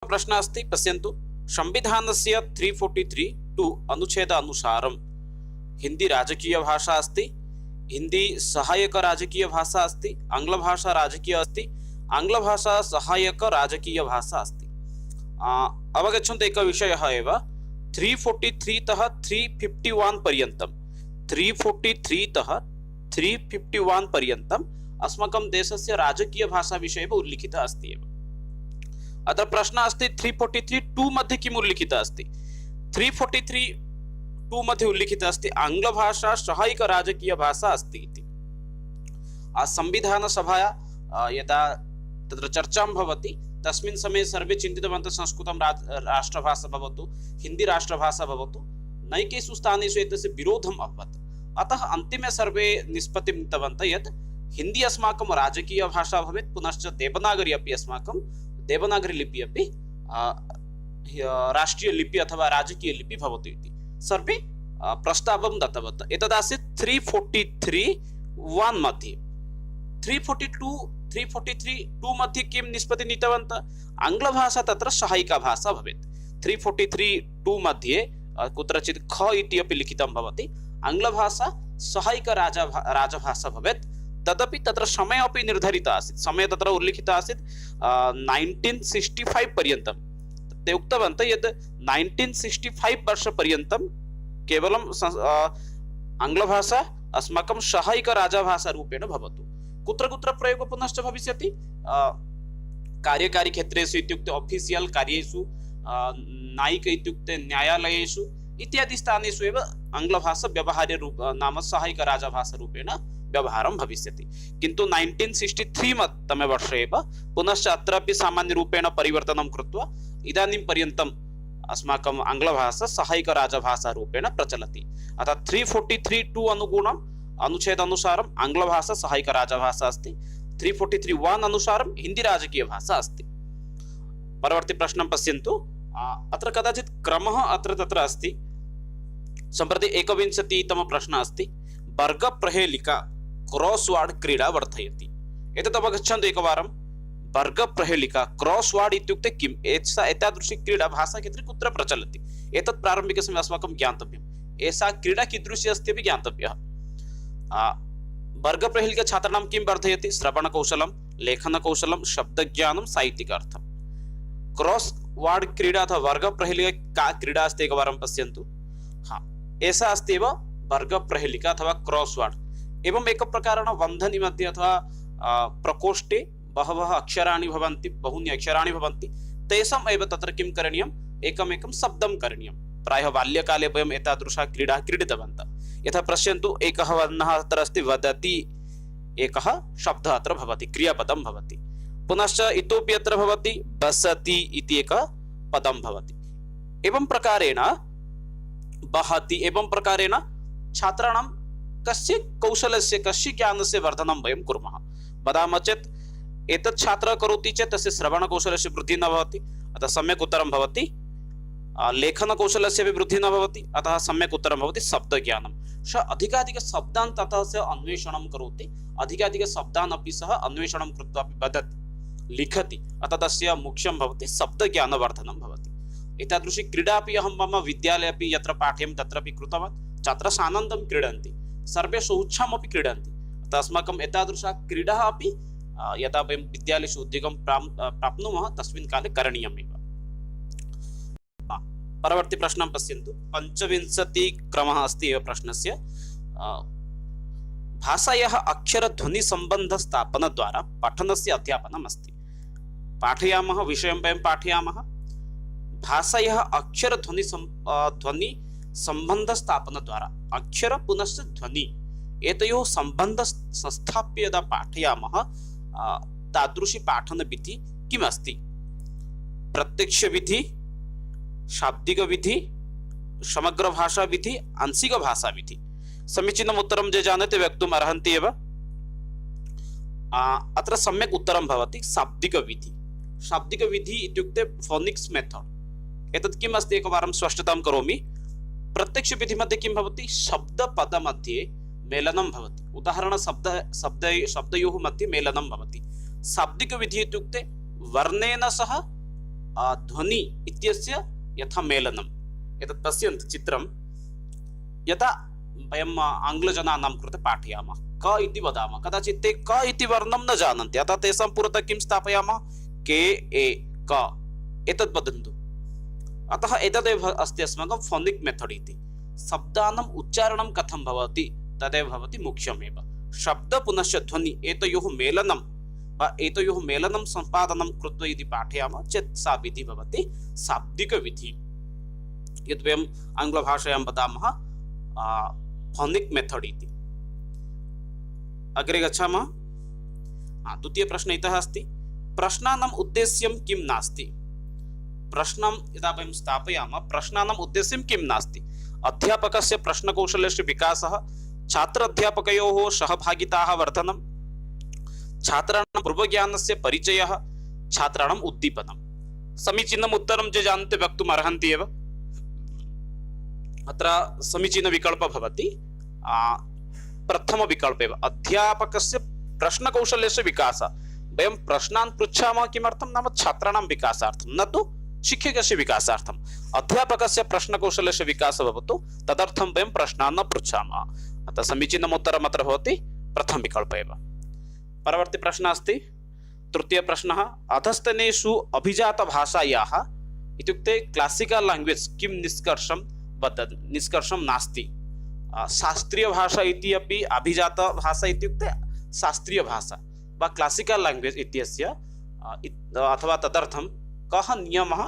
प्रश्न अस्ति पश्यन्तु। संविधानस्य 343(2) अनुच्छेद अनुसारं हिंदी राजकीय भाषा अस्ति, हिंदी सहायक राजकीय भाषा अस्ति, आंग्ल भाषा राजकीय अस्ति, आंग्ल भाषा सहायक राजकीय भाषा अस्ति। अवगच्छन्तु एकः विषयः एव 343 तः 351 पर्यन्तं 343 तः 351 पर्यन्तम् अस्माकं देशस्य राजकीय भाषा विषये एव उल्लिखितः अस्ति एव। अत्र प्रश्नः अस्ति 343(2) मध्ये किम् उल्लिखितः अस्ति? 343(2) मध्ये उल्लिखितः अस्ति आंग्ल भाषा सहायक राजकीय भाषा अस्ति इति। संविधान सभाया यदा तत्र चर्चा भवति तस्मिन् समये सर्वे चिन्तितवन्तः संस्कृतं राष्ट्रभाषा भवतु, हिंदी राष्ट्रभाषा भवतु। नैकेषु स्थानेषु एतस्य विरोधम् अभवत्। अतः अन्तिमे सर्वे निष्पत्तिं नीतवन्तः यत् हिंदी अस्माकं राजकीय भाषा भवेत्, पुनश्च देवनागरी अपि अस्माकं देवनागरी लिपि अपि राष्ट्रीय लिपि अथवा राजकीय लिपि भवतु इति सर्वे प्रस्तावं दत्तवन्तः। एतदासीत् 343(1) मध्ये। 343(2) मध्ये किं निष्पत्ति नीतवन्तः? आंग्लभाषा तत्र सहायिका भाषा भवेत्। 343(2) मध्ये कुत्रचित् ख इति अपि लिखितं भवति। आंग्लभाषा सहायिक राजभाषा भवेत्। तदपि तत्र समय अपि निर्धारितः आसीत्। समय तत्र उल्लिखितः आसीत् 1965 पर्यन्तं। ते उक्तवन्तः यत् 1965 वर्षपर्यन्तं केवलं आंग्लभाषा अस्माकं सहायिक राजभाषा रूपेण भवतु। कुत्र कुत्र प्रयोगः पुनश्च भविष्यति? कार्यकारी क्षेत्रेषु इत्युक्ते ऑफिशियल कार्येषु, न्यायिक इत्युक्ते न्यायालयेषु इत्यादि स्थानेषु एव आंग्लभाषा व्यवहार्य रूप नाम सहायिक राजभाषा रूपेण व्यवहारं भविष्यति। किन्तु 1963 तमे वर्षे एव पुनश्च अत्रापि सामान्य रूपेण परिवर्तनं कृत्वा इदानीं पर्यन्तम् अस्माकम् आंग्लभाषा सहायिक राजभाषा रूपेण प्रचलति। अर्थात् 343(2) अनुगुणम् अनुच्छेदानुसारम् आंग्लभाषा सहायिक राजभाषा अस्ति। 343(1) अनुसारं हिंदी राजकीय भाषा अस्ति। परवर्ती प्रश्नं पश्यन्तु। अत्र कदाचित् क्रमः अत्र तत्र अस्ति। सम्प्रति 21तमः प्रश्नः अस्ति। वर्गप्रहेलिका क्रॉसवर्ड क्रीडा वर्धयति। एतत् अवगच्छन्तु एकवारं। वर्गप्रहेलिका क्रॉसवर्ड इत्युक्ते किम्? एतादृशी क्रीडा भाषाक्षेत्रे कुत्र प्रचलति? एतत् प्रारम्भिकसमये अस्माकं ज्ञातव्यम्। एषा क्रीडा कीदृशी अस्ति अपि ज्ञातव्यः। वर्गप्रहेलिका छात्राणां किं वर्धयति? श्रवणकौशलं, लेखनकौशलं, शब्दज्ञानं, साहित्यिकार्थं। क्रॉसवर्ड क्रीडा अथवा वर्गप्रहेलिका का क्रीडा अस्ति एकवारं पश्यन्तु। एषा अस्ति एव वर्गप्रहेलिका अथवा क्रॉसवर्ड। एवं एक प्रकारेण बन्धनी मध्ये अथवा प्रकोष्ठे बहवः अक्षराणि भवन्ति, बहूनि अक्षराणि भवन्ति। तेषाम् एव तत्र किं करणीयम्? एकमेकं शब्दं करणीयं। प्रायः बाल्यकाले वयम् एतादृशा क्रीडा क्रीडितवन्तः। यथा पश्यन्तु, एकः वर्णः अत्र अस्ति वदति, एकः शब्दः अत्र भवति, क्रियापदं भवति। पुनश्च इतोपि अत्र भवति बसति इति एकः पदं भवति। एवं प्रकारेण वहति, एवं प्रकारेण छात्राणां कस्य कौशलस्य, कस्य ज्ञानस्य वर्धनं वयं कुर्मः। वदामः चेत् एतत् छात्रः करोति चेत् तस्य श्रवणकौशलस्य वृद्धिः न भवति, अतः सम्यक् उत्तरं भवति। लेखनकौशलस्य अपि वृद्धिः न भवति, अतः सम्यक् उत्तरं भवति शब्दज्ञानं। सः अधिकाधिकशब्दान् ततः सः अन्वेषणं करोति, अधिकाधिकशब्दान् अपि सः अन्वेषणं कृत्वा अपि वदति, लिखति, अतः तस्य मुख्यं भवति शब्दज्ञानवर्धनं भवति। एतादृशी क्रीडा अपि अहं मम विद्यालये अपि यत्र पाठ्यं तत्रापि कृतवान्। छात्राः आनन्दं क्रीडन्ति, सर्वे स्वोच्छाम् अपि क्रीडन्ति। अतः अस्माकम् एतादृशा क्रीडा अपि यदा वयं विद्यालयेषु उद्योगं प्राप्नुमः तस्मिन् काले करणीयमेव। परवर्ती प्रश्नं पश्यन्तु। 25 क्रमः अस्ति एव प्रश्नस्य। भाषायाः अक्षरध्वनिसम्बन्धस्थापनद्वारा पठनस्य अध्यापनम् अस्ति। पाठयामः, विषयं वयं पाठयामः। भाषायाः ध्वनि संबंध स्थापन द्वारा अक्षर पुनश्च ध्वनि एतयोः संबंध संस्थाप्य यदा पाठयामः तादृशी पाठन विधि किम् अस्ति? प्रत्यक्ष विधि, शाब्दिक विधि, समग्र भाषा विधि, आंशिक भाषा विधि। समीचीनम् उत्तरं ये जानन्ति वक्तुम् अर्हन्ति एव। अत्र सम्यक् उत्तरं भवति शाब्दिक विधि। शाब्दिक विधि इत्युक्ते फोनिक्स मेथड। एतत् किम् अस्ति एकवारं स्पष्टतां करोमि। प्रत्यक्ष विधि मध्ये किं भवति? शब्द पद मध्ये मेलनं भवति। उदाहरण शब्दयोः मध्ये मेलनं भवति। शाब्दिक विधि इत्युक्ते वर्णेन सह ध्वनि इत्यस्य यथा मेलनम्। एतत् पश्यन्तु चित्रं, यदा वयम् आङ्ग्लजनानां कृते पाठयामः क इति वदामः, कदाचित् ते क इति वर्णं न जानन्ति, अतः तेषां पुरतः किं स्थापयामः, के ए क एतत् वदन्तु। अतः एतदेव अस्ति अस्माकं फोनिक् मेथड् इति। शब्दानाम् उच्चारणं कथं भवति तदेव भवति मुख्यमेव। शब्द पुनश्च ध्वनि एतयोः मेलनं वा एतयोः मेलनं सम्पादनं कृत्वा यदि पाठयामः चेत् सा विधिः भवति शाब्दिकविधिः, यद् वयम् आङ्ग्लभाषायां वदामः फोनिक् मेथड् इति। अग्रे गच्छामः। द्वितीय प्रश्न इतः अस्ति, प्रश्नानाम् उद्देश्यं किं नास्ति। प्रश्नं यदा वयं स्थापयामः, प्रश्नानाम् उद्देश्यं किं नास्ति। अध्यापकस्य प्रश्नकौशल्यस्य विकासः, छात्र अध्यापकयोः सहभागिताः वर्धनं, छात्राणां पूर्वज्ञानस्य परिचयः, छात्राणाम् उद्दीपनं। समीचीनम् उत्तरं ये जानन्ति वक्तुम् अर्हन्ति एव। अत्र समीचीनविकल्पः भवति प्रथमविकल्पः एव, अध्यापकस्य प्रश्नकौशल्यस्य विकासः। वयं प्रश्नान् पृच्छामः किमर्थं नाम छात्राणां विकासार्थं, न तु शिक्षकस्य विकासार्थम्। अध्यापकस्य प्रश्नकौशल्यस्य विकासः भवतु, तदर्थं वयं प्रश्नान् न पृच्छामः। अतः समीचीनम् उत्तरम् अत्र भवति प्रथमविकल्पः एव। परवर्ती प्रश्नः अस्ति, तृतीय प्रश्नः, अधस्तनेषु अभिजातभाषायाः इत्युक्ते क्लासिकल् लैंग्वेज किं निष्कर्षं वदति। निष्कर्षं नास्ति। शास्त्रीयभाषा इति अपि अभिजातभाषा इत्युक्ते शास्त्रीयभाषा वा क्लासिकल् लैंग्वेज इत्यस्य अथवा तदर्थं कः नियमः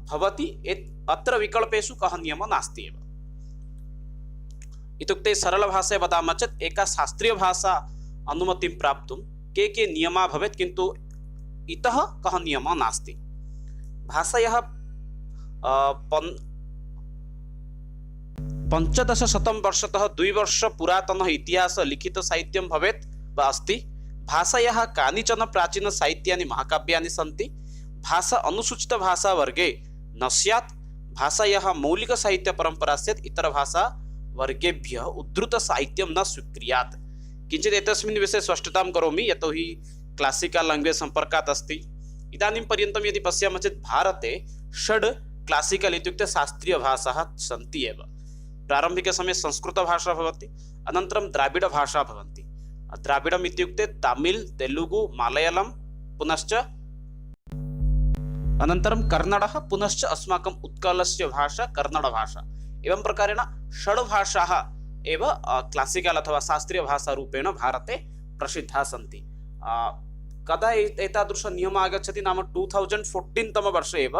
भवति। अत्र विकल्पेषु कः नियमः नास्ति एव। इत्युक्ते सरलभाषया वदामः चेत् एका शास्त्रीयभाषा अनुमतिं प्राप्तुं के नियमाः भवेत्, किन्तु इतः कः नियमः नास्ति। भाषायाः 1500 वर्षतः 2 वर्ष पुरातनः इतिहासः लिखितसाहित्यं भवेत् वा अस्ति। भाषायाः कानिचन प्राचीनसाहित्यानि महाकाव्यानि सन्ति। भाषा अनुसूचितभाषावर्गे न स्यात्। भाषायाः मौलिकसाहित्यपरम्परा स्यात्। इतरभाषावर्गेभ्यः उद्धृतसाहित्यं न स्वीक्रियात्। किञ्चित् एतस्मिन् विषये स्पष्टतां करोमि, यतोहि क्लासिकल् लैंग्वेज सम्पर्कात् अस्ति। इदानीं पर्यन्तं यदि पश्यामः चेत् भारते 6 क्लासिकल् इत्युक्ते शास्त्रीयभाषाः सन्ति एव। प्रारम्भिकसमये संस्कृतभाषा भवति, अनन्तरं द्राविडभाषा भवन्ति। द्राविडम् इत्युक्ते तमिळ्, तेलुगु, मलयाळं, पुनश्च अनन्तरं कन्नडः, पुनश्च अस्माकम् उत्कलस्य भाषा कन्नडभाषा। एवं प्रकारेण 6 भाषाः एव क्लासिकल् अथवा शास्त्रीयभाषारूपेण भारते प्रसिद्धाः सन्ति। कदा एतादृश नियमः आगच्छति नाम 2014 तमवर्षे एव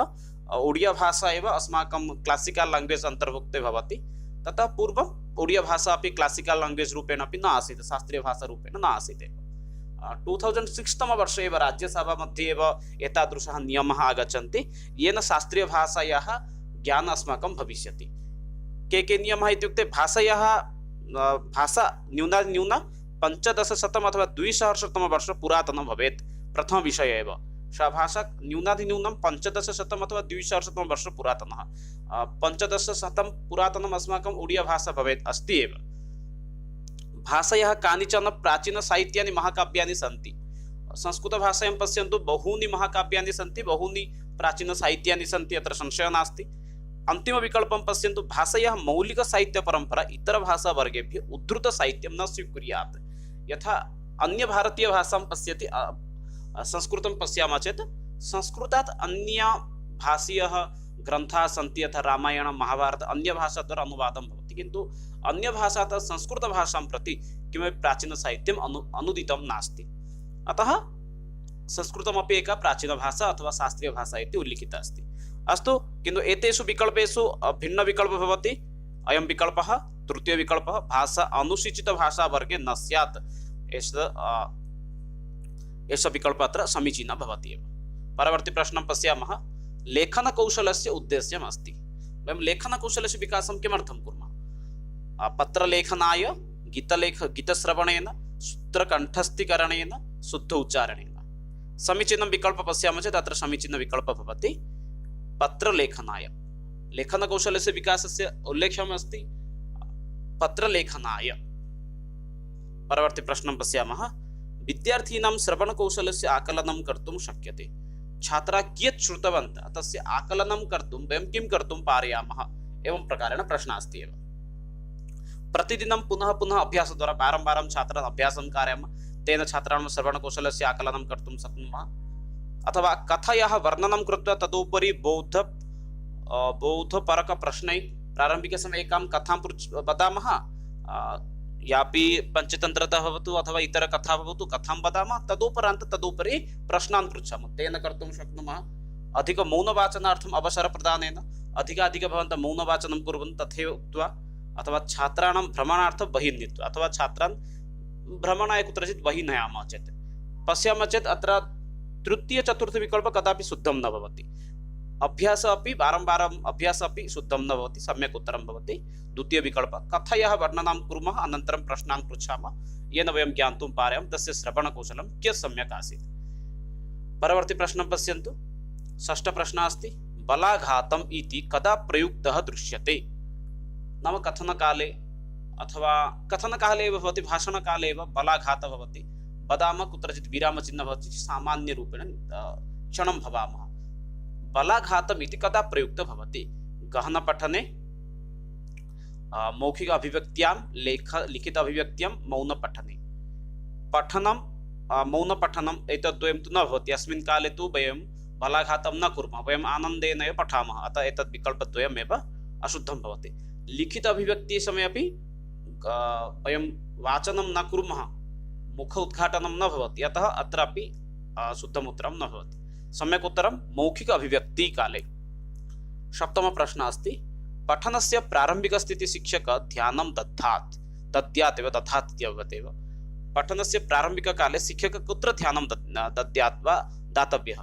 ओडिया भाषा एव अस्माकं क्लासिकल् लैंग्वेज अन्तर्भुक्ते भवति। ततः पूर्वम् ओडिया भाषा अपि क्लासिकल् लैंग्वेज रूपेण अपि न आसीत्, शास्त्रीयभाषारूपेण न आसीत् एव। 2006 तमवर्षे एव राज्यसभा मध्ये एव एतादृशः नियमः आगच्छन्ति, येन शास्त्रीयभाषायाः ज्ञानम् अस्माकं भविष्यति। के नियमः इत्युक्ते भाषायाः भाषा न्यूनातिन्यूनं 1500 अथवा 2000 पुरातनं भवेत्। प्रथमविषयः एव सा भाषा न्यूनातिन्यूनं 1500 अथवा 2000 पुरातनः। 1500 पुरातनम् अस्माकम् ओडिया भाषा भवेत् अस्ति एव। भाषायाः कानिचन प्राचीनसाहित्यानि महाकाव्यानि सन्ति। संस्कृतभाषायां पश्यन्तु बहूनि महाकाव्यानि सन्ति, बहूनि प्राचीनसाहित्यानि सन्ति, अत्र संशयः नास्ति। अन्तिमविकल्पं पश्यन्तु, भाषायाः मौलिकसाहित्यपरम्परा इतरभाषावर्गेभ्यः उद्धृतसाहित्यं न स्वीकुर्यात्। यथा अन्यभारतीयभाषां पश्यति, संस्कृतं पश्यामः चेत् संस्कृतात् अन्यभाषीयः ग्रन्थाः सन्ति, यथा रामायणं, महाभारतम् अन्यभाषाद्वारा अनुवादं भवति, किन्तु अन्यभाषातः संस्कृतभाषां प्रति किमपि प्राचीनसाहित्यम् अनुदितं नास्ति। अतः संस्कृतमपि एका प्राचीनभाषा अथवा शास्त्रीयभाषा इति उल्लिखिता अस्ति। अस्तु, किन्तु एतेषु विकल्पेषु भिन्नविकल्पः भवति। अयं विकल्पः तृतीयविकल्पः, भाषा अनुसूचितभाषावर्गे न स्यात्। एषः विकल्पः अत्र समीचीनः भवति एव। परवर्ती प्रश्नं पश्यामः। लेखनकौशलस्य उद्देश्यम् अस्ति। वयं लेखनकौशलस्य विकासं किमर्थं कुर्मः? पत्रलेखनाय, गीतश्रवणेन, सूत्रकण्ठस्थीकरणेन, शुद्ध उच्चारणेन। समीचीनं विकल्पं पश्यामः चेत् अत्र समीचीनः विकल्पः भवति पत्रलेखनाय। लेखनकौशलस्य विकासस्य उल्लेखम् अस्ति पत्रलेखनाय। परवर्ती प्रश्नं पश्यामः। विद्यार्थीनां श्रवणकौशलस्य आकलनं कर्तुं शक्यते। छात्रा कियत् श्रुतवन्तः तस्य आकलनं कर्तुं वयं किं कर्तुं पारयामः एवं प्रकारेण प्रश्नः अस्ति एव। प्रतिदिनं पुनः पुनः अभ्यासद्वारा वारं छात्रान् अभ्यासं कारयामः, तेन छात्राणां श्रवणकौशलस्य आकलनं कर्तुं शक्नुमः। अथवा कथायाः वर्णनं कृत्वा तदुपरि बौद्धपरकप्रश्नैः प्रारम्भिकसमये एकां कथां वदामः, यापि पञ्चतन्त्रतः भवतु अथवा इतरकथा भवतु, कथां वदामः, तदुपरि प्रश्नान् पृच्छामः, तेन कर्तुं शक्नुमः। अधिकमौनवाचनार्थम् अवसरप्रदानेन अधिकाधिकं भवन्तः मौनवाचनं कुर्वन्तु तथैव उक्त्वा, अथवा छात्राणां भ्रमणार्थं बहिः नीत्वा, अथवा छात्रान् भ्रमणाय कुत्रचित् बहिः नयामः चेत् पश्यामः चेत् अत्र तृतीयचतुर्थविकल्पः कदापि शुद्धं न भवति। अभ्यासः अपि वारं अभ्यासः अपि शुद्धं न भवति, सम्यक् उत्तरं भवति। द्वितीयविकल्पः कथायाः वर्णनं कुर्मः, अनन्तरं प्रश्नान् पृच्छामः, येन वयं ज्ञातुं पारयामः तस्य श्रवणकौशलं कियत् सम्यक् आसीत्। परवर्ती प्रश्नं पश्यन्तु। षष्ठप्रश्नः अस्ति, बलाघातम् इति कदा प्रयुक्तः दृश्यते? नाम कथनकाले अथवा कथनकाले एव भवति, भाषणकाले एव बलाघातः भवति, वदामः कुत्रचित् विरामचिह्नः भवति, सामान्यरूपेण क्षणं भवामः। बलाघातम् इति कदा प्रयुक्तः भवति? गहनपठने, मौखिक अभिव्यक्त्यां, लिखित अभिव्यक्त्यां, मौनपठने। पठनं मौनपठनम् एतद्द्वयं तु न भवति, अस्मिन् काले तु वयं बलाघातं न कुर्मः, वयम् आनन्देन एव पठामः, अतः एतद् विकल्पद्वयमेव अशुद्धं भवति। लिखित अभिव्यक्ति समये अपि वयं वाचनं न कुर्मः, मुख उद्घाटनं न भवति, अतः अत्रापि शुद्धम् उत्तरं न भवति। सम्यक् उत्तरं मौखिक अभिव्यक्ति काले। सप्तमः प्रश्नः अस्ति, पठनस्य प्रारम्भिकस्थितिः शिक्षकः ध्यानं दद्यात् इति अवगतेव। पठनस्य प्रारम्भिककाले शिक्षकः कुत्र ध्यानं दद्यात् वा दातव्यः?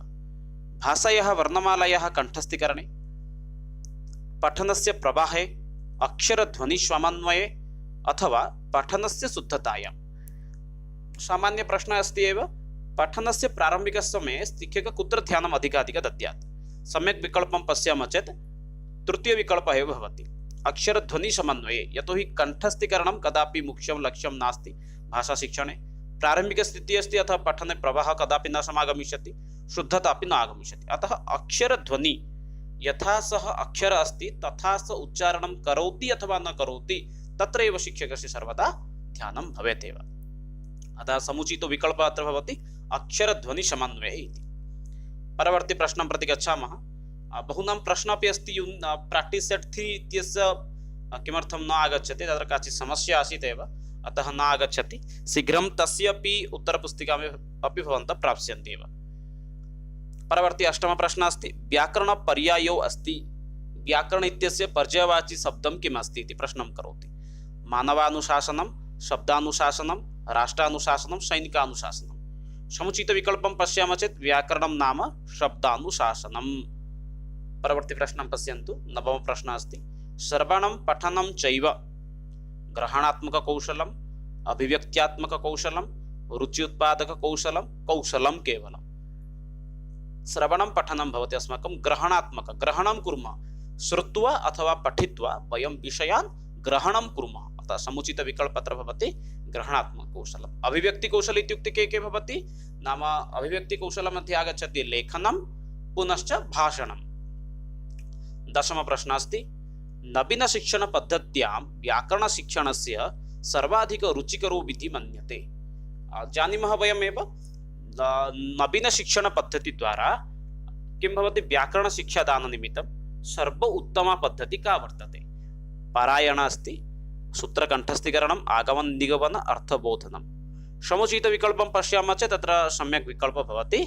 भाषायाः वर्णमालायाः कण्ठस्थीकरणे, पठनस्य प्रवाहे, अक्षरध्वनिस्वमन्वये, अथवा पठनस्य शुद्धतायां। सामान्य प्रश्नः अस्ति एव, पठनस्य प्रारम्भिकसमये शिक्षकः कुत्र ध्यानम् अधिकाधिकं दद्यात्? सम्यक् विकल्पं पश्यामः चेत् तृतीयविकल्पः एव भवति, अक्षरध्वनिसमन्वये। यतोहि कण्ठस्थीकरणं कदापि मुख्यं लक्ष्यं नास्ति भाषाशिक्षणे। प्रारम्भिकस्थितिः अस्ति, अतः पठने प्रवाहः कदापि न समागमिष्यति, शुद्धता अपि न आगमिष्यति। अतः अक्षरध्वनि यथा सः अक्षरः अस्ति तथा स उच्चारणं करोति अथवा न करोति, तत्र एव शिक्षकस्य सर्वदा ध्यानं भवेत् एव। अतः समुचितो विकल्पः अत्र भवति अक्षरध्वनिसमन्वये इति। परवर्ती प्रश्नं प्रति गच्छामः। बहूनां प्रश्नः अपि अस्ति, प्राक्टिस् सेट् 3 इत्यस्य किमर्थं न आगच्छति, तत्र काचित् समस्या आसीत् एव, अतः न आगच्छति। शीघ्रं तस्यापि उत्तरपुस्तिकाम् अपि भवन्तः प्राप्स्यन्ति एव। परवर्ती अष्टमः प्रश्नः अस्ति, व्याकरणपर्यायो अस्ति, व्याकरण इत्यस्य पर्यायवाची शब्दं किम् अस्ति इति प्रश्नं करोति। मानवानुशासनं, शब्दानुशासनं, राष्ट्रानुशासनं, सैनिकानुशासनं। समुचितविकल्पं पश्यामः चेत् व्याकरणं नाम शब्दानुशासनं। परवर्ती प्रश्नं पश्यन्तु। नवमः प्रश्नः अस्ति, श्रवणं पठनं चैव ग्रहणात्मककौशलम्, अभिव्यक्त्यात्मककौशलं, रुच्युत्पादककौशलं, कौशलं केवलं। श्रवणं पठनं भवति अस्माकं ग्रहणं कुर्मः, श्रुत्वा अथवा पठित्वा वयं विषयान् ग्रहणं कुर्मः, अतः समुचितविकल्पः अत्र भवति ग्रहणात्मककौशलम्। अभिव्यक्तिकौशलम् इत्युक्ते के भवति? नाम अभिव्यक्तिकौशलमध्ये आगच्छति लेखनं पुनश्च भाषणं। दशमः प्रश्नः अस्ति, नवीनशिक्षणपद्धत्यां व्याकरणशिक्षणस्य सर्वाधिक रुचिकरो विधि मन्यते। जानीमः वयमेव, नवीनशिक्षणपद्धतिद्वारा किं भवति, व्याकरणशिक्षादाननिमित्तं सर्व उत्तमा पद्धतिः का वर्तते? पारायण अस्ति, सूत्रकण्ठस्थीकरणम्, आगमन-निगमन, अर्थबोधनं। समुचितविकल्पं पश्यामः चेत् तत्र सम्यक् विकल्पः भवति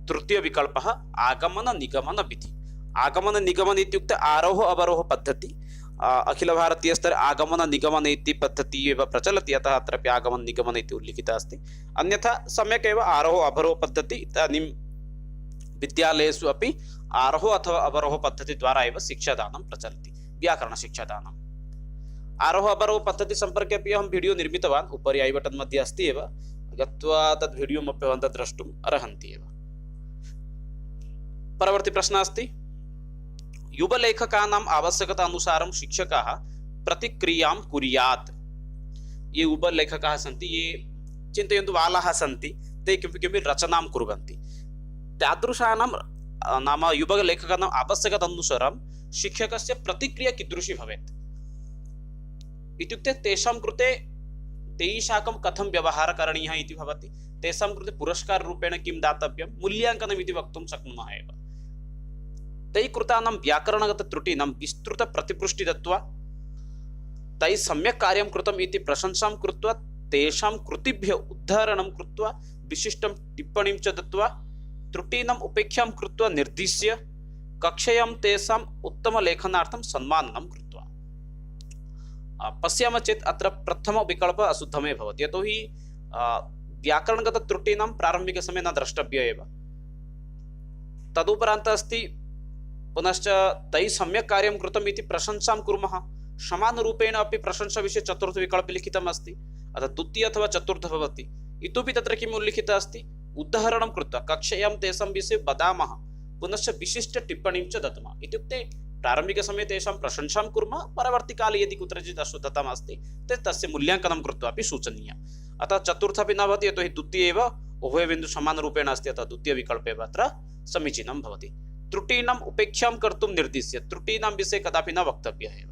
तृतीयविकल्पः आगमन-निगमन विधि। आगमन-निगमन इत्युक्ते आरोह अवरोह पद्धति। अखिल भारतीय स्तरे आगमन-निगमन इति पद्धतिः एव प्रचलति, अतः अत्रापि आगमन-निगमन इति उल्लिखितः अस्ति। अन्यथा सम्यक् एव आरोह अवरोह पद्धति। इदानीं विद्यालयेषु अपि आरोह अथवा अवरोह पद्धतिद्वारा एव शिक्षादानं प्रचलति, व्याकरणशिक्षादानम्। आरोह अवरोह पद्धति सम्पर्के अपि अहं वीडियो निर्मितवान्, उपरि ऐ बटन् मध्ये अस्ति एव, गत्वा तद् वीडियो अपि भवन्तः द्रष्टुम् अर्हन्ति एव। परवर्ती प्रश्नः अस्ति, युवलेखकानाम् आवश्यकता अनुसारं शिक्षकाः प्रतिक्रियां कुर्यात्। ये युवलेखकाः सन्ति, ये चिन्तयन्तु बालाः सन्ति, ते किमपि रचनां कुर्वन्ति। तादृशानां नाम युगलेखकानाम् आवश्यकतानुसारं शिक्षकस्य प्रतिक्रिया कीदृशी भवेत् इत्युक्ते तेषां कृते तैः साकं कथं व्यवहारः करणीयः इति भवति, तेषां कृते पुरस्काररूपेण किं दातव्यं, मूल्याङ्कनम् इति वक्तुं शक्नुमः एव। तैः कृतानां व्याकरणगतत्रुटीनां विस्तृतप्रतिपुष्टिं दत्त्वा तैः सम्यक् कार्यं कृतम् इति प्रशंसां कृत्वा तेषां कृतिभ्यः उद्धारणं कृत्वा विशिष्टं टिप्पणीं च दत्त्वा त्रुटीनाम् उपेक्षां कृत्वा निर्दिश्य कक्षायां तेषाम् उत्तमलेखनार्थं सन्माननं कृत्वा। पश्यामः चेत् अत्र प्रथमविकल्पः अशुद्धमेव भवति, यतोहि व्याकरणगतत्रुटीनां प्रारम्भिकसमये न द्रष्टव्य एव। तदुपरान्तः अस्ति पुनश्च तैः सम्यक् कार्यं कृतम् इति प्रशंसां कुर्मः, समानरूपेण अपि प्रशंसाविषये चतुर्थविकल्पे लिखितम् अस्ति, अतः द्वितीय अथवा चतुर्थ भवति। इतोपि तत्र किम् उल्लिखितः अस्ति, उदाहरणं कृत्वा कक्षायां तेषां विषये वदामः, पुनश्च विशिष्टटिप्पणीं च दद्मः। इत्युक्ते प्रारम्भिकसमये तेषां प्रशंसां कुर्मः, परवर्तिकाले यदि कुत्रचित् अशुद्धता अस्ति तर्हि तस्य मूल्याङ्कनं कृत्वा अपि सूचनीयम्। अतः चतुर्थ अपि न भवति, यतोहि द्वितीय एव उभयबिन्दुः समानरूपेण अस्ति, अतः द्वितीयविकल्पे एव अत्र समीचीनं भवति। त्रुटीनाम् उपेक्षां कर्तुं निर्दिश्य त्रुटीनां विषये कदापि न वक्तव्यः एव।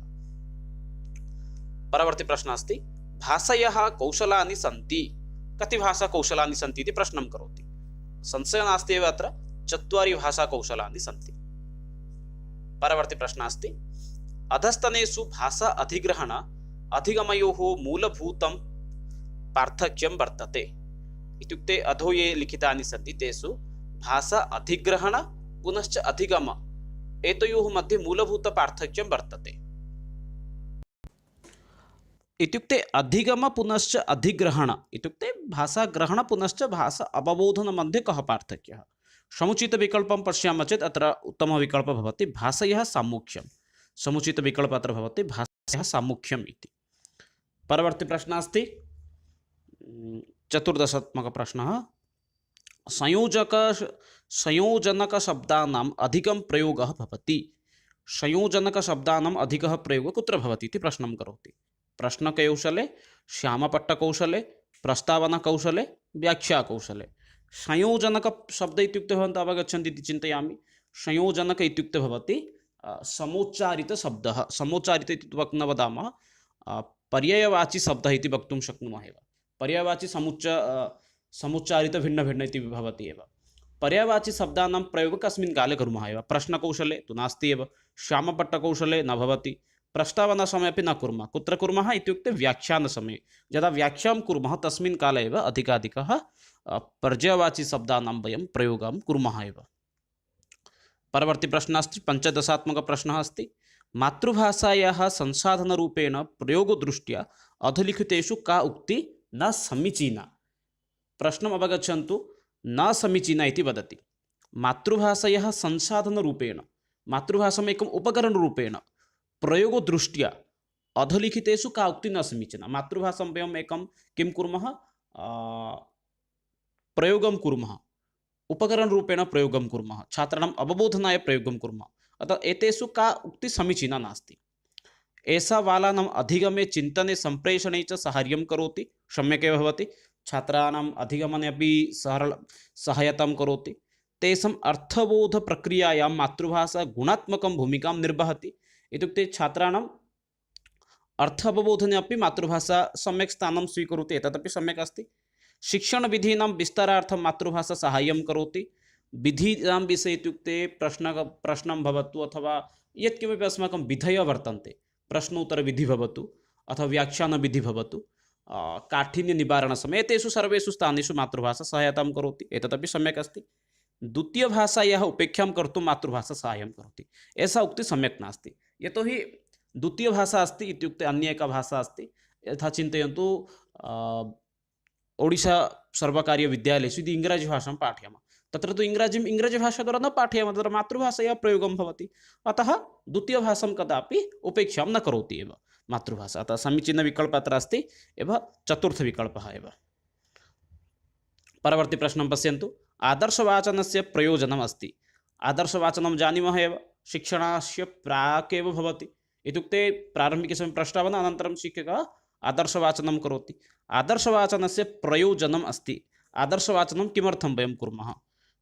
परवर्ती प्रश्नः अस्ति, भाषायाः कौशलानि सन्ति, कति भाषाकौशलानि सन्ति इति प्रश्नं करोति। संशयः नास्ति एव, अत्र 4 भाषाकौशलानि सन्ति। परवर्ती प्रश्नः अस्ति, अधस्तनेषु भाषा अधिग्रहण अधिगमयोः मूलभूतं पार्थक्यं वर्तते। इत्युक्ते अधो ये लिखितानि सन्ति तेषु भाषा अधिग्रहण पुनश्च अधिगम एतयोः मध्ये मूलभूतपार्थक्यं वर्तते। इत्युक्ते अधिगम पुनश्च अधिग्रहण इत्युक्ते भाषाग्रहण पुनश्च भाषा अवबोधन मध्ये कः पार्थक्यः। समुचितविकल्पं पश्यामः चेत् अत्र उत्तमविकल्पः भवति भाषायाः सामुख्यं। समुचितविकल्पः अत्र भवति भाषायाः सामुख्यम् इति। परवर्ती प्रश्नः अस्ति 14 प्रश्नः, संयोजनकशब्दानाम् अधिकं प्रयोगः भवति। संयोजनकशब्दानाम् अधिकः प्रयोगः कुत्र भवति इति प्रश्नं करोति। प्रश्नकौशले, श्यामपट्टकौशले, प्रस्तावनाकौशले, व्याख्याकौशले। संयोजनकशब्द इत्युक्ते भवन्तः अवगच्छन्ति इति चिन्तयामि। संयोजनक इत्युक्ते भवति समोच्चारितशब्दः। समोच्चारित इति न वदामः, पर्यायवाची शब्दः इति वक्तुं शक्नुमः एव। पर्यायवाची समुच्चारित भिन्न भिन्न इति भवति एव। पर्यायवाची शब्दानां प्रयोगः कस्मिन् काले कुर्मः एव, प्रश्नकौशले तु नास्ति एव, श्यामपट्टकौशले न भवति, प्रस्तावनासमये अपि न कुर्मः। कुत्र कुर्मः इत्युक्ते व्याख्यानसमये। यदा व्याख्यां कुर्मः तस्मिन् काले एव अधिकाधिकः पर्यायवाची शब्दानां वयं प्रयोगं कुर्मः एव। परवर्ती प्रश्नः अस्ति 15 प्रश्नः अस्ति, मातृभाषायाः संसाधनरूपेण प्रयोगदृष्ट्या अधोलिखितेषु का उक्ति न समीचीना। प्रश्नम् अवगच्छन्तु, न समीचीना इति वदति। मातृभाषायाः संसाधनरूपेण, मातृभाषायाम् एकम् उपकरणरूपेण प्रयोगदृष्ट्या अधोलिखितेषु का उक्ति न समीचीना। मातृभाषां वयम् एकं किं कुर्मः, प्रयोगं कुर्मः, उपकरणरूपेण प्रयोगं कुर्मः, छात्राणाम् अवबोधनाय प्रयोगं कुर्मः। अतः एतेषु का उक्ति समीचीना नास्ति। एषा बालानाम् अधिगमे चिन्तने सम्प्रेषणे च साहाय्यं करोति, सम्यक् एव भवति। छात्राणाम् अधिगमने अपि सहायतां करोति। तेषाम् अर्थबोधप्रक्रियायां मातृभाषा गुणात्मकं भूमिकां निर्वहति। इत्युक्ते छात्राणाम् अर्थावबोधने अपि मातृभाषा सम्यक् स्थानं स्वीकरोति, एतदपि सम्यक् अस्ति। शिक्षणविधीनां विस्तारार्थं मातृभाषा साहाय्यं करोति। विधीनां विषये इत्युक्ते प्रश्नं भवतु अथवा यत्किमपि अस्माकं विधयः वर्तन्ते, प्रश्नोत्तरविधिः भवतु अथवा व्याख्यानविधिः भवतु, काठिन्यनिवारणसमये एतेषु सर्वेषु स्थानेषु मातृभाषा सहायतां करोति, एतदपि सम्यक् अस्ति। द्वितीयभाषायाः उपेक्षां कर्तुं मातृभाषा साहाय्यं करोति, एषा उक्तिः सम्यक् नास्ति। यतोहि द्वितीयभाषा अस्ति इत्युक्ते अन्य एका भाषा अस्ति। यथा चिन्तयन्तु, ओडिशा सर्वकारीयविद्यालयेषु यदि इङ्ग्राजीभाषां पाठयामः, तत्र तु इङ्ग्राजीभाषाद्वारा न पाठयामः, तत्र मातृभाषया प्रयोगं भवति। अतः द्वितीयभाषां कदापि उपेक्षां न करोति एव मातृभाषा। अतः समीचीनविकल्पः अत्र अस्ति एव, चतुर्थविकल्पः एव। परवर्ती प्रश्नं पश्यन्तु, आदर्शवाचनस्य प्रयोजनम् अस्ति। आदर्शवाचनं जानीमः एव, शिक्षणस्य प्राक् एव भवति। इत्युक्ते प्रारम्भिकसमये प्रस्तावना, अनन्तरं शिक्षकः आदर्शवाचनं करोति। आदर्शवाचनस्य प्रयोजनम् अस्ति। आदर्शवाचनं किमर्थं वयं कुर्मः?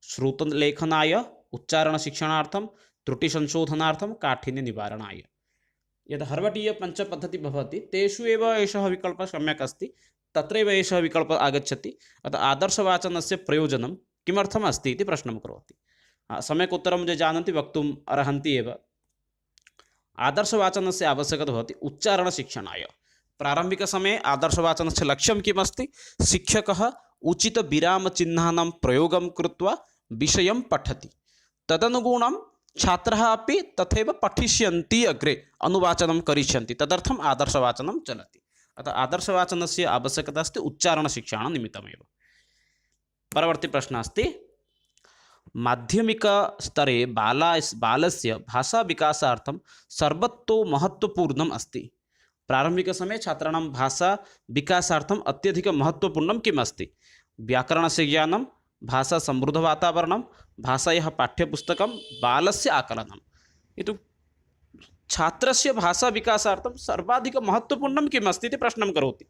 श्रुतलेखनाय, उच्चारणशिक्षणार्थं, त्रुटिसंशोधनार्थं, काठिन्यनिवारणाय। यद् हर्वटीय पञ्चपद्धतिः भवति तेषु एव एषः विकल्पः सम्यक् अस्ति, तत्रैव एषः विकल्पः आगच्छति। अतः आदर्शवाचनस्य प्रयोजनं किमर्थम् अस्ति इति प्रश्नं करोति। सम्यक् उत्तरं ये जानन्ति वक्तुम् अर्हन्ति एव। आदर्शवाचनस्य आवश्यकता भवति उच्चारणशिक्षणाय। प्रारम्भिकसमये आदर्शवाचनस्य लक्ष्यं किमस्ति? शिक्षकः उचितविरामचिह्नानां प्रयोगं कृत्वा विषयं पठति, तदनुगुणं छात्राः अपि तथैव पठिष्यन्ति, अग्रे अनुवाचनं करिष्यन्ति, तदर्थम् आदर्शवाचनं चलति। अतः आदर्शवाचनस्य आवश्यकता अस्ति उच्चारणशिक्षणनिमित्तमेव। परवर्ती प्रश्नः अस्ति, माध्यमिकस्तरे बालस्य भाषाविकासार्थं सर्वतो महत्त्वपूर्णम् अस्ति। प्रारम्भिकसमये छात्राणां भाषाविकासार्थम् अत्यधिकं महत्त्वपूर्णं किम् अस्ति? व्याकरणस्य ज्ञानं, भाषासमृद्धवातावरणं, भाषायाः पाठ्यपुस्तकं, बालस्य आकलनम्। इत्युक्ते छात्रस्य भाषाविकासार्थं सर्वाधिकं महत्त्वपूर्णं किम् अस्ति इति प्रश्नं करोति।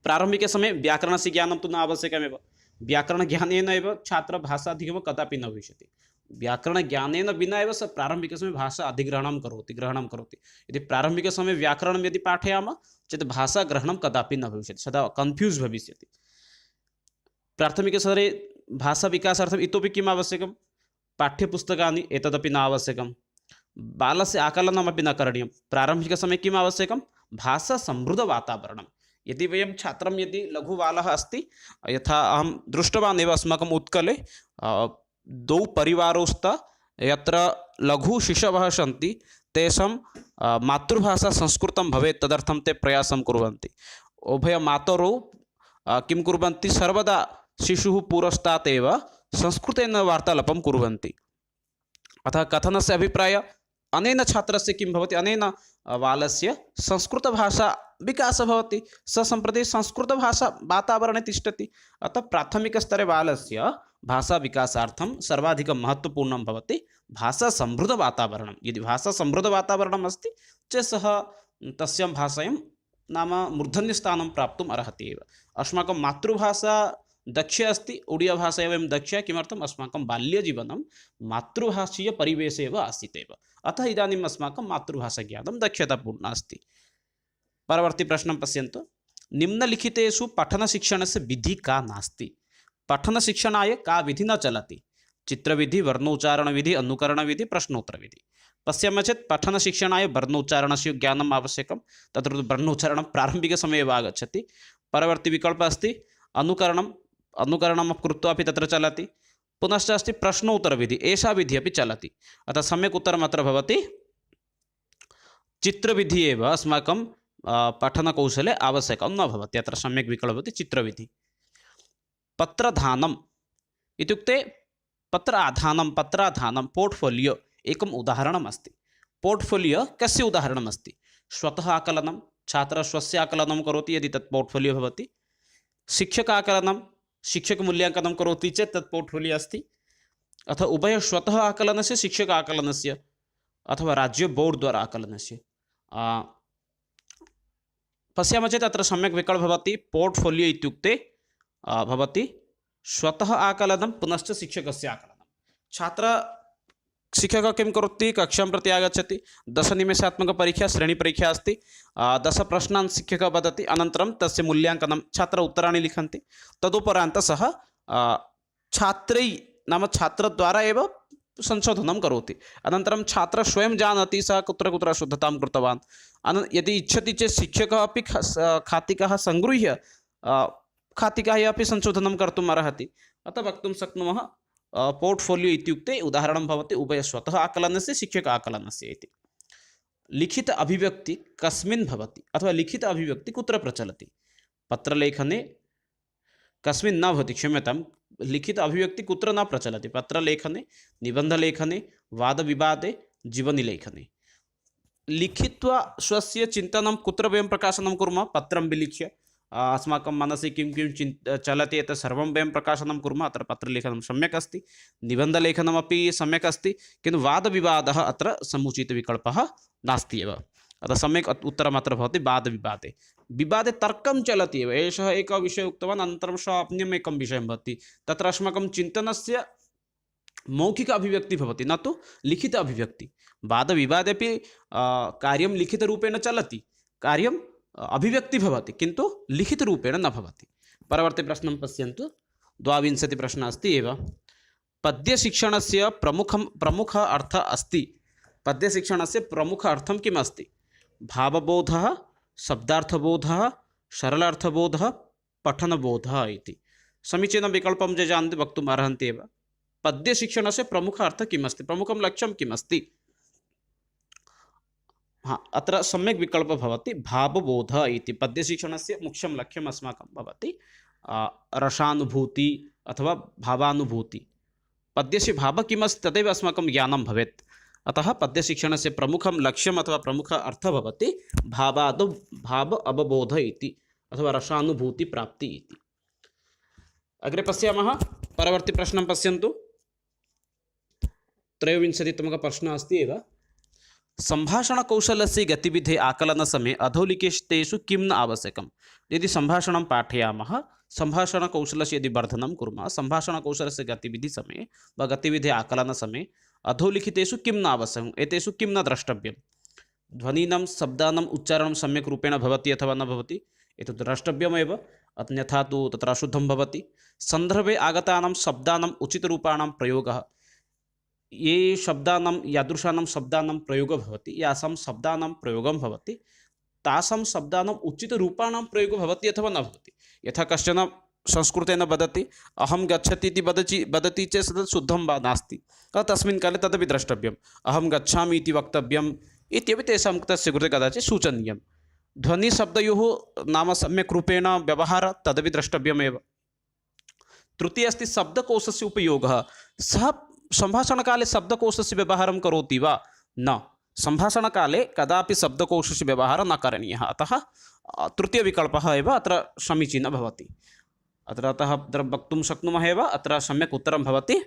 प्रारम्भिकसमये व्याकरणस्य ज्ञानं तु न आवश्यकमेव। व्याकरणज्ञानेन एव छात्रः भाषाधिगमः कदापि न भविष्यति। व्याकरणज्ञानेन विना एव सः प्रारम्भिकसमये भाषा अधिग्रहणं करोति। यदि प्रारम्भिकसमये व्याकरणं यदि पाठयामः चेत् भाषाग्रहणं कदापि न भविष्यति, सदा कन्फ्यूस् भविष्यति। प्राथमिकस्तरे भाषाविकासार्थम् इतोपि किम् आवश्यकं? पाठ्यपुस्तकानि, एतदपि न आवश्यकं। बालस्य आकलनमपि न करणीयं। प्रारम्भिकसमये किम् आवश्यकं? भाषासमृद्धवातावरणं। यदि वयं छात्रं, यदि लघुबालः अस्ति, यथा अहं दृष्टवान् एव अस्माकम् उत्कले द्वौ परिवारौ स्तः, यत्र लघुशिशवः सन्ति, तेषां मातृभाषा संस्कृतं भवेत्, तदर्थं ते प्रयासं कुर्वन्ति। उभयमातरौ किं कुर्वन्ति? सर्वदा शिशुः पुरस्तात् एव संस्कृतेन वार्तालापं कुर्वन्ति। अतः कथनस्य अभिप्रायः, अनेन छात्रस्य किं भवति? अनेन बालस्य संस्कृतभाषा विकासः भवति, सः सम्प्रति संस्कृतभाषा वातावरणे तिष्ठति। अतः प्राथमिकस्तरे बालस्य भाषाविकासार्थं सर्वाधिकं महत्त्वपूर्णं भवति भाषासमृद्धवातावरणं। यदि भाषासमृद्धवातावरणम् अस्ति चेत् सः तस्यां भाषायां नाम मूर्धन्यस्थानं प्राप्तुम् अर्हति एव। अस्माकं मातृभाषा दक्ष्य अस्ति, ओडियाभाषा वयं दक्ष्य। किमर्थम्? अस्माकं बाल्यजीवनं मातृभाषीयपरिवेशे एव आसीत् एव। अतः इदानीम् अस्माकं मातृभाषाज्ञानं दक्षतापूर्णम् अस्ति। परवर्ती प्रश्नं पश्यन्तु। निम्नलिखितेषु पठनशिक्षणस्य विधिः का नास्ति? पठनशिक्षणाय का विधिः न चलति? चित्रविधिः, वर्णोच्चारणविधिः, अनुकरणविधिः, प्रश्नोत्तरविधिः। पश्यामः चेत् पठनशिक्षणाय वर्णोच्चारणस्य ज्ञानम् आवश्यकं। तत्र वर्णोच्चारणं प्रारम्भिकसमये एव आगच्छति। परवर्ती विकल्पः अस्ति अनुकरणं कृत्वा अपि तत्र चलति। पुनश्च अस्ति प्रश्नोत्तरविधिः, एषा विधिः अपि चलति। अतः सम्यक् उत्तरम् अत्र भवति चित्रविधिः एव अस्माकं पठनकौशले आवश्यकं न भवति। अत्र सम्यक् विकल्पः भवति चित्रविधिः। पत्रदानम् इत्युक्ते पत्राधानं पोर्ट्फोलियो एकम् उदाहरणम् अस्ति। पोर्ट्फोलियो कस्य उदाहरणम् अस्ति? स्वतः आकलनं, छात्रः स्वस्य आकलनं करोति यदि तत् पोर्ट्फोलियो भवति। शिक्षक आकलनं, शिक्षकमूल्याङ्कनं करोति चेत् तत् पोर्ट्फोलियो अस्ति। अथवा उभय स्वतः आकलनस्य, शिक्षक आकलनस्य, अथवा राज्य बोर्ड द्वारा आकलनस्य। पश्यामः चेत् अत्र सम्यक् विकल्पः भवति पोर्ट्फोलियो इत्युक्ते भवति स्वतः आकलनं पुनश्च शिक्षकस्य आकलनं। शिक्षकः किं करोति? कक्षां प्रति आगच्छति, 10 निमेषात्मकपरीक्षा, श्रेणीपरीक्षा अस्ति। 10 प्रश्नान् शिक्षकः वदति, अनन्तरं तस्य मूल्याङ्कनं, छात्र उत्तराणि लिखन्ति। तदुपरान्तं सः छात्रैः नाम छात्रद्वारा एव संशोधनं करोति। अनन्तरं छात्रः स्वयं जानाति सः कुत्र कुत्र शुद्धतां कृतवान्। यदि इच्छति चेत् शिक्षकः अपि खातिकाः सङ्गृह्य खातिकाः अपि संशोधनं कर्तुम् अर्हति। अतः वक्तुं शक्नुमः पोर्ट्फोलियो इत्युक्ते उदाहरणं भवति उभय स्वतः आकलनस्य, शिक्षक आकलनस्य इति। लिखित अभिव्यक्ति कस्मिन् भवति अथवा लिखित अभिव्यक्ति कुत्र प्रचलति? पत्रलेखने कस्मिन् न भवति, क्षम्यतां, लिखित अभिव्यक्ति कुत्र न प्रचलति? पत्रलेखने, निबन्धलेखने, वादविवादे, जीवनीलेखने। लिखित्वा स्वस्य चिन्तनं कुत्र वयं प्रकाशनं कुर्मः? पत्रं विलिख्य अस्माकं मनसि किं किं चलति एतत् सर्वं वयं प्रकाशनं कुर्मः। अत्र पत्रलेखनं सम्यक् अस्ति, निबन्धलेखनमपि सम्यक् अस्ति, किन्तु वादविवादः अत्र समुचितविकल्पः नास्ति एव। अतः सम्यक् उत्तरम् अत्र भवति वादविवादे। विवादे तर्कं चलति एव, एषः एकः विषयः उक्तवान्, अनन्तरं सः अन्यम् एकं विषयं भवति, तत्र अस्माकं चिन्तनस्य मौखिक अभिव्यक्ति भवति, न तु लिखित अभिव्यक्ति। वादविवादेपि कार्यं लिखितरूपेण चलति, कार्यं अभिव्यक्ति भवति, किन्तु लिखितरूपेण न भवति। परवर्ती प्रश्नं पश्यन्तु, 22 प्रश्नः अस्ति एव। पद्यशिक्षणस्य प्रमुख अर्थः अस्ति। पद्यशिक्षणस्य प्रमुख अर्थं किम् अस्ति? भावबोधः, शब्दार्थबोधः, सरलार्थबोधः, पठनबोधः इति। समीचीनं विकल्पं ये जानन्ति वक्तुम् अर्हन्ति एव। पद्यशिक्षणस्य प्रमुख अर्थः किम् अस्ति, प्रमुखं लक्ष्यं किम् अस्ति? अत्र सम्यक् विकल्पः भवति भावबोधः इति। पद्यशिक्षणस्य मुख्यं लक्ष्यम् अस्माकं भवति रसानुभूति अथवा भावानुभूति। पद्यस्य भावः किम् अस्ति तदेव अस्माकं ज्ञानं भवेत्। अतः पद्यशिक्षणस्य प्रमुखं लक्ष्यम् अथवा प्रमुख अर्थः भवति भाव अवबोध इति अथवा रसानुभूति प्राप्ति इति। अग्रे पश्यामः, परवर्ती प्रश्नं पश्यन्तु। 23तमः प्रश्नः अस्ति एव। सम्भाषणकौशलस्य गतिविधे आकलनसमये अधोलिखितेषु किं न आवश्यकम्? यदि सम्भाषणं पाठयामः, सम्भाषणकौशलस्य यदि वर्धनं कुर्मः, सम्भाषणकौशलस्य गतिविधिसमये वा गतिविधि आकलनसमये अधोलिखितेषु किं न आवश्यकम्, एतेषु किं न द्रष्टव्यं? ध्वनीनां शब्दानाम् उच्चारणं सम्यक् रूपेण भवति अथवा न भवति, एतत् द्रष्टव्यमेव, अन्यथा तु तत्र अशुद्धं भवति। सन्दर्भे आगतानां शब्दानाम् उचितरूपाणां प्रयोगः। ये शब्दानां यादृशानां शब्दानां प्रयोगः भवति, यासां शब्दानां प्रयोगं भवति, तासां शब्दानाम् उचितरूपाणां प्रयोगः भवति अथवा न भवति। यथा कश्चन संस्कृतेन वदति अहं गच्छति इति वदति चेत् तत् शुद्धं वा नास्ति, तस्मिन् काले तदपि द्रष्टव्यम्। अहं गच्छामि इति वक्तव्यम् इत्यपि तेषां तस्य कृते कदाचित् सूचनीयं। ध्वनिशब्दयोः नाम सम्यक् रूपेण व्यवहारः तदपि द्रष्टव्यमेव। तृतीय अस्ति शब्दकोशस्य उपयोगः। सः सम्भाषणकाले शब्दकोशस्य व्यवहारं करोति वा? न, सम्भाषणकाले कदापि शब्दकोशस्य व्यवहारः न करणीयः। अतः तृतीयविकल्पः एव अत्र समीचीनः भवति। अतः वक्तुं शक्नुमः एव, अत्र सम्यक् उत्तरं भवति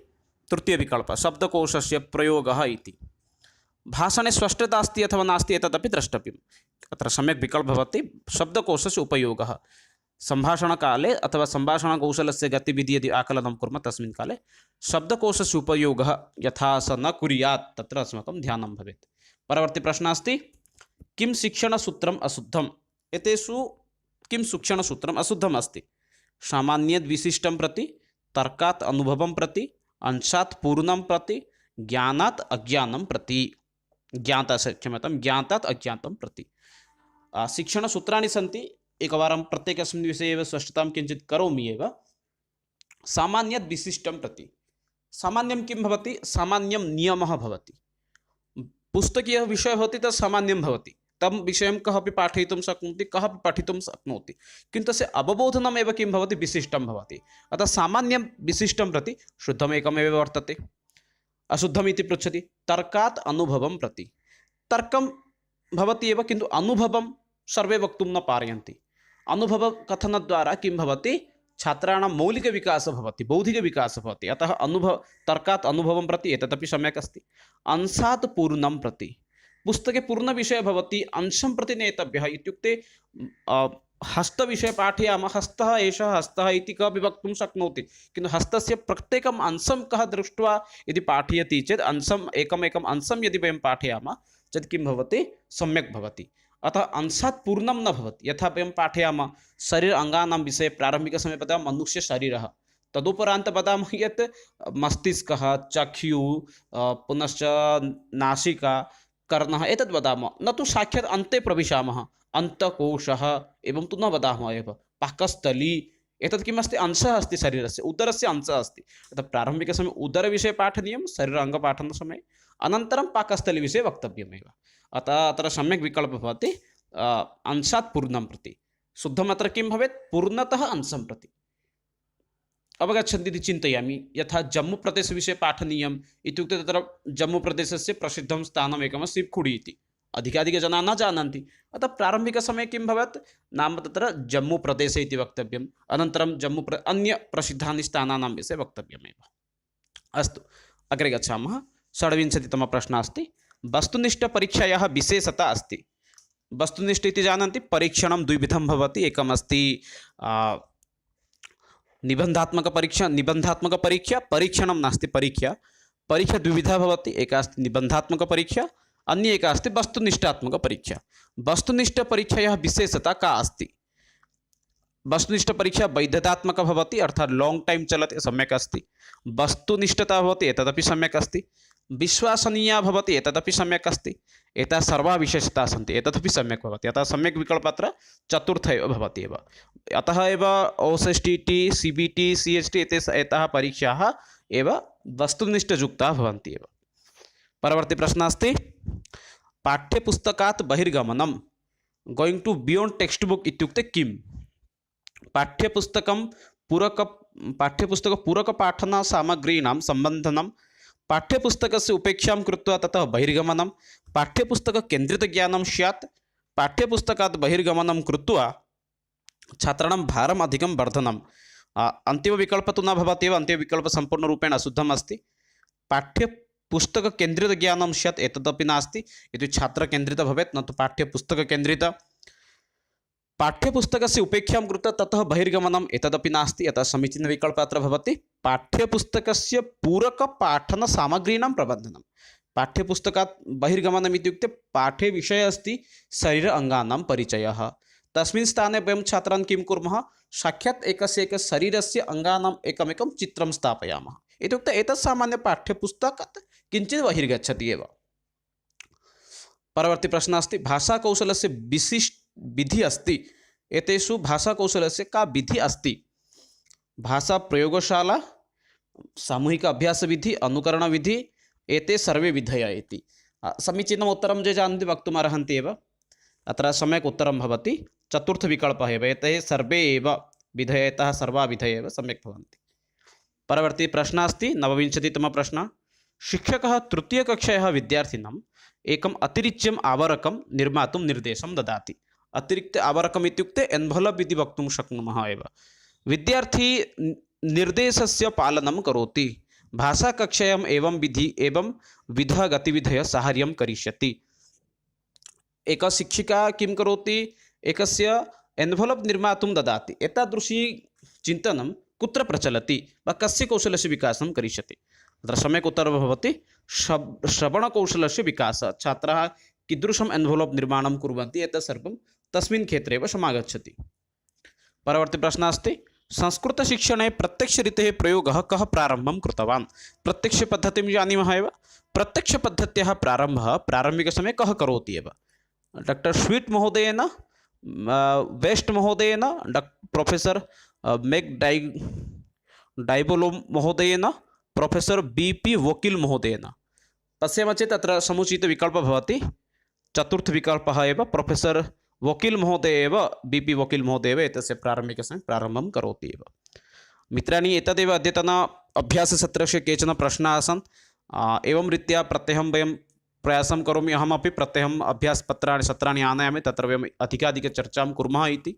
तृतीयविकल्पः, शब्दकोशस्य प्रयोगः इति। भाषणे स्पष्टता अस्ति अथवा नास्ति एतदपि द्रष्टव्यम्। अत्र सम्यक् विकल्पः भवति शब्दकोशस्य उपयोगः। सम्भाषणकाले अथवा सम्भाषणकौशलस्य गतिविधिः यदि आकलनं कुर्मः तस्मिन् काले शब्दकोशस्य उपयोगः यथा स न कुर्यात् तत्र अस्माकं ध्यानं भवेत्। परवर्ती प्रश्नः अस्ति, किं शिक्षणसूत्रम् अशुद्धम्? एतेषु किं शिक्षणसूत्रम् अशुद्धम् अस्ति? सामान्यात् विशिष्टं प्रति, तर्कात् अनुभवं प्रति, अंशात् पूर्णं प्रति, ज्ञानात् अज्ञानं प्रति। ज्ञातात् अज्ञातं प्रति शिक्षणसूत्राणि सन्ति। एकवारं प्रत्येकस्मिन् विषये एव स्पष्टतां किञ्चित् करोमि एव। सामान्यात् विशिष्टं प्रति, सामान्यं किं भवति? सामान्यं नियमः भवति। पुस्तकीयः विषयः भवति तत् सामान्यं भवति, तं विषयं कः अपि पाठयितुं शक्नोति, कः अपि पठितुं शक्नोति, किन्तु तस्य अवबोधनमेव किं भवति? विशिष्टं भवति। अतः सामान्यं विशिष्टं प्रति शुद्धमेकमेव वर्तते। अशुद्धम् इति पृच्छति। तर्कात् अनुभवं प्रति, तर्कं भवति एव किन्तु अनुभवं सर्वे वक्तुं न पारयन्ति। अनुभवकथनद्वारा किं भवति? छात्राणां मौलिकविकासः भवति, बौद्धिकविकासः भवति। अतः तर्कात् अनुभवं प्रति एतदपि सम्यक् अस्ति। अंशात् पूर्णं प्रति, पुस्तके पूर्णविषयः भवति, अंशं प्रति नेतव्यः। इत्युक्ते हस्तविषये पाठयामः, हस्तः एषः हस्तः इति कः अपि वक्तुं शक्नोति, किन्तु हस्तस्य प्रत्येकम् अंशं कः दृष्ट्वा यदि पाठयति चेत् अंशम् एकमेकम् अंशं यदि वयं पाठयामः चेत् किं भवति? सम्यक् भवति। अतः अंशात् पूर्णं न भवति। यथा वयं पाठयामः शरीर अङ्गानां विषये, प्रारम्भिकसमये वदामः मनुष्यशरीरः, तदुपरान्तं वदामः यत् मस्तिष्कः, चक्षुः, पुनश्च नासिका, कर्णः, एतद् वदामः। न तु साक्षात् अन्ते प्रविशामः, अन्तकोशः एवं तु न वदामः एव। पाकस्थली, एतत् किमस्ति? अंशः अस्ति शरीरस्य, उदरस्य अंशः अस्ति। अतः प्रारम्भिकसमये उदरविषये पाठनीयं शरीराङ्गपाठनसमये, अनन्तरं पाकस्थलीविषये वक्तव्यमेव। अतः अत्र सम्यक् विकल्पः भवति अंशात् पूर्णं प्रति। शुद्धम् अत्र किं भवेत्? पूर्णतः अंशं प्रति। अवगच्छन्ति इति चिन्तयामि। यथा जम्मूप्रदेशविषये पाठनीयम् इत्युक्ते तत्र जम्मूप्रदेशस्य प्रसिद्धं स्थानमेकं शिवखुडि इति अधिकाधिकजनाः न जानन्ति। अतः प्रारम्भिकसमये किं भवेत्? नाम तत्र जम्मूप्रदेशे इति वक्तव्यम्, अनन्तरं अन्यप्रसिद्धानि स्थानानां विषये वक्तव्यमेव। अस्तु, अग्रे गच्छामः। 26तमः प्रश्नः अस्ति, वस्तुनिष्ठपरीक्षायाः विशेषता अस्ति। वस्तुनिष्ठ इति जानन्ति परीक्षणं द्विविधं भवति एकमस्ति निबन्धात्मकपरीक्षा परीक्षणं नास्ति परीक्षा द्विविधा भवति एका अस्ति निबन्धात्मकपरीक्षा अन्य एका अस्ति वस्तुनिष्ठात्मकपरीक्षा वस्तुनिष्ठपरीक्षायाः विशेषता का अस्ति वस्तुनिष्ठपरीक्षा वैधतात्मका भवति अर्थात् लाङ्ग् टैम् चलति सम्यक् अस्ति वस्तुनिष्ठता भवति एतदपि सम्यक् अस्ति विश्वसनीया भवति एतदपि सम्यक् अस्ति एताः सर्वाः विशेषताः सन्ति एतदपि सम्यक् भवति अतः सम्यक् विकल्पः अत्र चतुर्थ एव भवति एव अतः एव OSSTT CBT CHT एताः परीक्षाः एव वस्तुनिष्ठयुक्ताः भवन्ति एव परवर्ती प्रश्नः अस्ति पाठ्यपुस्तकात् बहिर्गमनं going to beyond textbook इत्युक्ते किम् पाठ्यपुस्तकपूरकपाठनसामग्रीणां सम्बन्धनं पाठ्यपुस्तकस्य उपेक्षां कृत्वा ततः बहिर्गमनं पाठ्यपुस्तककेन्द्रितज्ञानं स्यात् पाठ्यपुस्तकात् बहिर्गमनं कृत्वा छात्राणां भारम् अधिकं वर्धनम् अन्तिमविकल्पः तु न भवति एव अन्तिमविकल्पः सम्पूर्णरूपेण अशुद्धम् अस्ति पाठ्यपुस्तककेन्द्रितज्ञानं स्यात् एतदपि नास्ति यदि छात्रकेन्द्रितं भवेत् न तु पाठ्यपुस्तककेन्द्रितं पाठ्यपुस्तकस्य उपेक्षां कृत्वा ततः बहिर्गमनम् एतदपि नास्ति अतः समीचीनविकल्पः अत्र भवति पाठ्यपुस्तकस्य पूरकपाठनसामग्रीणां प्रबन्धनं पाठ्यपुस्तकात् बहिर्गमनम् इत्युक्ते पाठे विषयः अस्ति शरीर अङ्गानां परिचयः तस्मिन् स्थाने वयं छात्रान् किं कुर्मः साक्षात् एकस्य शरीरस्य अङ्गानाम् एकमेकं चित्रं स्थापयामः इत्युक्ते एतत् सामान्यपाठ्यपुस्तकात् किञ्चित् बहिर्गच्छति एव परवर्ती प्रश्नः अस्ति भाषाकौशलस्य विधिः अस्ति एतेषु भाषाकौशलस्य का विधिः अस्ति भाषाप्रयोगशाला सामूहिक अभ्यासविधिः अनुकरणविधिः एते सर्वे विधयः इति समीचीनम् उत्तरं ये जानन्ति वक्तुम् अर्हन्ति एव अत्र सम्यक् उत्तरं भवति चतुर्थविकल्पः एव एते सर्वे एव विधयः एताः सर्वाः विधयः एव सम्यक् भवन्ति परवर्ती प्रश्नः अस्ति 29तमः प्रश्नः शिक्षकः तृतीयकक्षायाः विद्यार्थिनाम् एकम् अतिरिच्यम् आवरकं निर्मातुं निर्देशं ददाति अतिरिक्त आवरकम् इत्युक्ते एन्वलप् इति वक्तुं शक्नुमः एव विद्यार्थी निर्देशस्य पालनं करोति भाषाकक्षायाम् एवं विधः गतिविधयः साहाय्यं करिष्यति एका शिक्षिका किं करोति एकस्य एन्वलप् निर्मातुं ददाति एतादृशी चिन्तनं कुत्र प्रचलति वा कस्य कौशलस्य विकासं करिष्यति तत्र सम्यक् उत्तरं भवति श्रवणकौशलस्य विकासः छात्राः कीदृशम् एन्वलप् निर्माणं कुर्वन्ति एतत् सर्वं तस्मिन् क्षेत्रे एव समागच्छति परवर्ती प्रश्नः अस्ति संस्कृतशिक्षणे प्रत्यक्षरीतेः प्रयोगः कः प्रारम्भं कृतवान् प्रत्यक्षपद्धतिं जानीमः एव प्रत्यक्षपद्धत्याः प्रारम्भः प्रारम्भिकसमये कः करोति एव डॉक्टर स्वीट् महोदयेन वेस्ट महोदयेन प्रोफेसर मेक् डाइबोलो महोदयेन प्रोफेसर BP वकील महोदयेन पश्यामः चेत् अत्र समुचितविकल्पः भवति चतुर्थविकल्पः एव प्रोफेसर वकील महोदय एव BP वकील महोदय एव एतस्य प्रारम्भिकसमये प्रारम्भं करोति एव मित्राणि एतदेव अद्यतन अभ्याससत्रस्य केचन प्रश्नाः आसन् एवं रीत्या प्रत्यहं वयं प्रयासं करोमि अहमपि प्रत्यहम् अभ्यासपत्राणि सत्राणि आनयामि तत्र वयम् अधिकाधिकचर्चां कुर्मः इति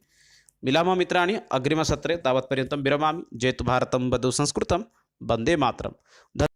मिलामः मित्राणि अग्रिमसत्रे तावत्पर्यन्तं विरमामि जयतु भारतं वदतु संस्कृतं वन्दे मातरम्।